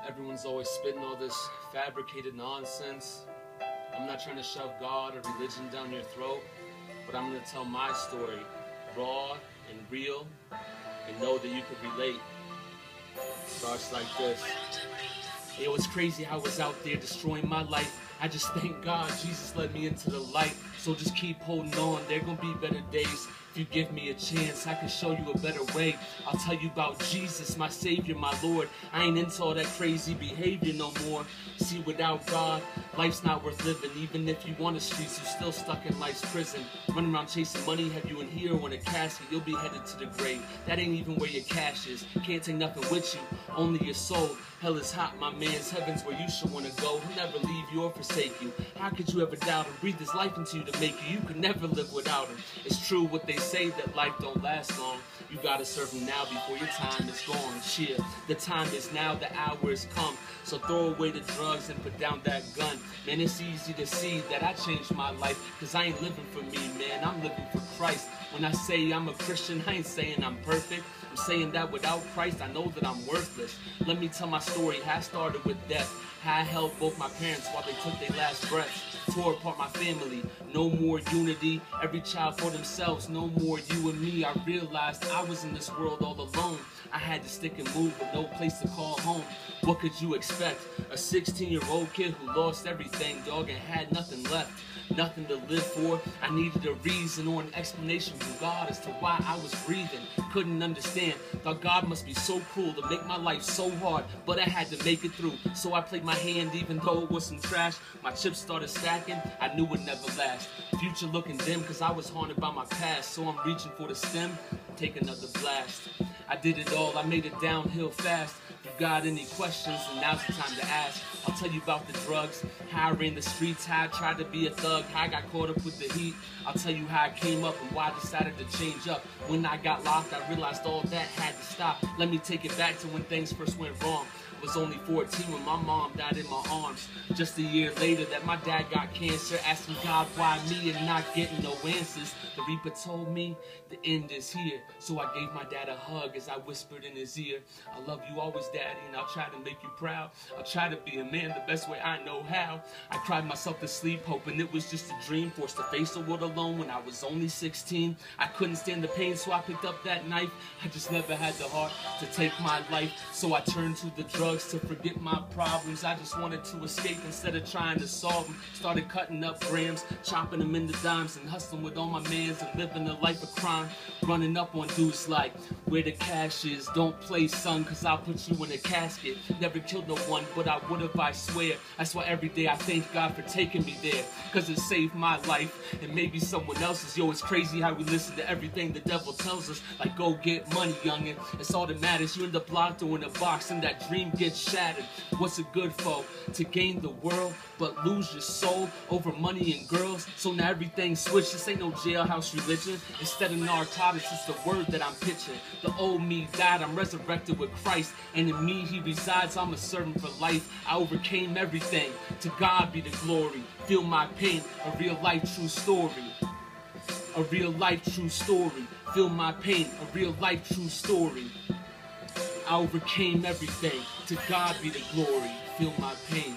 Everyone's always spitting all this fabricated nonsense. I'm not trying to shove God or religion down your throat, but I'm going to tell my story, raw and real, and know that you could relate. It starts like this. It was crazy how I was out there destroying my life. I just thank God Jesus led me into the light. So just keep holding on, there gonna be better days. If you give me a chance, I can show you a better way. I'll tell you about Jesus, my Savior, my Lord. I ain't into all that crazy behavior no more. See, without God, life's not worth living. Even if you want the streets, you're still stuck in life's prison. Running around chasing money, have you in here or in a casket, you'll be headed to the grave. That ain't even where your cash is. Can't take nothing with you, only your soul. Hell is hot, my man's heaven's where you should wanna go. He'll never leave you or forsake you. How could you ever doubt him? Breathe his life into you to make you. You could never live without him. It's true what they say, that life don't last long. You gotta serve him now before your time is gone. Cheer, the time is now, the hour is come. So throw away the drugs and put down that gun. Man, it's easy to see that I changed my life, cause I ain't living for me, man, I'm living for Christ. When I say I'm a Christian, I ain't saying I'm perfect. I'm saying that without Christ, I know that I'm worthless. Let me tell my story, how I started with death. How I held both my parents while they took their last breaths. Tore apart my family, no more unity. Every child for themselves, no more you and me. I realized I was in this world all alone. I had to stick and move with no place to call home. What could you expect? A 16-year-old kid who lost everything, dog, and had nothing left. Nothing to live for. I needed a reason or an explanation from God as to why I was breathing. Couldn't understand. Thought God must be so cruel to make my life so hard, but I had to make it through. So I played my hand even though it was some trash. My chips started stacking, I knew it never last. Future looking dim cause I was haunted by my past. So I'm reaching for the stem, take another blast. I did it all, I made it downhill fast. If you got any questions, then now's the time to ask. I'll tell you about the drugs, how I ran the streets, how I tried to be a thug, how I got caught up with the heat. I'll tell you how I came up and why I decided to change up. When I got locked, I realized all that had to stop. Let me take it back to when things first went wrong. I was only 14 when my mom died in my arms. Just a year later that my dad got cancer. Asking God why me and not getting no answers. The Reaper told me the end is here. So I gave my dad a hug as I whispered in his ear. I love you always, Daddy, and I'll try to make you proud. I'll try to be a man the best way I know how. I cried myself to sleep hoping it was just a dream. Forced to face the world alone when I was only 16. I couldn't stand the pain so I picked up that knife. I just never had the heart to take my life. So I turned to the drugs to forget my problems. I just wanted to escape instead of trying to solve them. Started cutting up grams, chopping them into dimes, and hustling with all my mans and living a life of crime. Running up on dudes like, where the cash is, don't play son, cause I'll put you in a casket. Never killed no one, but I would've, I swear. That's why every day I thank God for taking me there, cause it saved my life and maybe someone else's. Yo, it's crazy how we listen to everything the devil tells us, like go get money, youngin', it's all that matters. You end up locked or in a box and that dream gets shattered. What's it good for? To gain the world but lose your soul over money and girls? So now everything's switched. This ain't no jailhouse religion. Instead of narcotics, it's the word that I'm pitching. The old me died, I'm resurrected with Christ, and in me he resides. I'm a servant for life. I overcame everything. To God be the glory. Feel my pain, a real life true story. A real life true story. Feel my pain, a real life true story. I overcame everything. To God be the glory. Feel my pain.